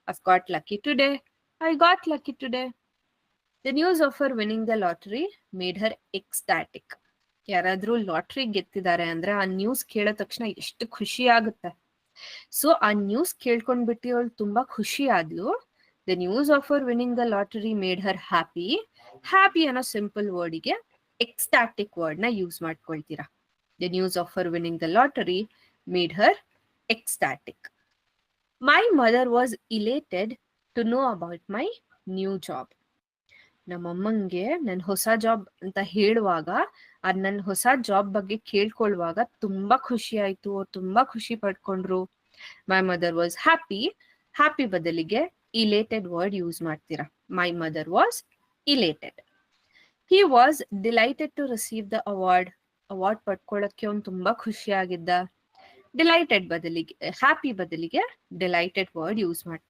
I've got lucky today. I got lucky today. The news of her winning the lottery made her ecstatic. ಯಾರಾದ್ರೂ lottery ಗೆದ್ದಿದ್ದಾರೆ ಅಂದ್ರೆ ಆ news ಕೇಳಿದ ತಕ್ಷಣ ಎಷ್ಟು ಖುಷಿ ಆಗುತ್ತೆ. ಸೊ ಆ ನ್ಯೂಸ್ ಕೇಳ್ಕೊಂಡ್ಬಿಟ್ಟು ಅವಳು ತುಂಬಾ ಖುಷಿ ಆದ್ಲು. The news of her winning the lottery made her happy. Happy ಅನ್ನೋ ಸಿಂಪಲ್ ವರ್ಡಿಗೆ ಎಕ್ಸ್ಟಾಟಿಕ್ ವರ್ಡ್ ನ ಯೂಸ್ ಮಾಡ್ಕೊಳ್ತೀರಾ. The news of her winning the lottery made her ecstatic. My mother was elated to know about my new job. ನಮ್ಮಮ್ಮಂಗೆ ನನ್ನ ಹೊಸ job ಅಂತ ಹೇಳುವಾಗ ನನ್ನ ಹೊಸ ಜಾಬ್ ಬಗ್ಗೆ ಕೇಳ್ಕೊಳ್ಳುವಾಗ ತುಂಬಾ ಖುಷಿ ಆಯ್ತು, ತುಂಬಾ ಖುಷಿ ಪಡ್ಕೊಂಡ್ರು. My mother was happy. Happy ಬದಲಿಗೆ ಇಲೇಟೆಡ್ ವರ್ಡ್ ಯೂಸ್ ಮಾಡ್ತೀರಾ. My mother was elated. He was delighted to receive the award. Award ಪಡ್ಕೊಳ್ಳೋಕೆ ಅವ್ನು ತುಂಬಾ ಖುಷಿಯಾಗಿದ್ದ. ಡಿಲೈಟೆಡ್ ಬದಲಿಗೆ ಹ್ಯಾಪಿ ಬದಲಿಗೆ ಡಿಲೈಟೆಡ್ ವರ್ಡ್ ಯೂಸ್ ಮಾಡ್ತೀರಾ.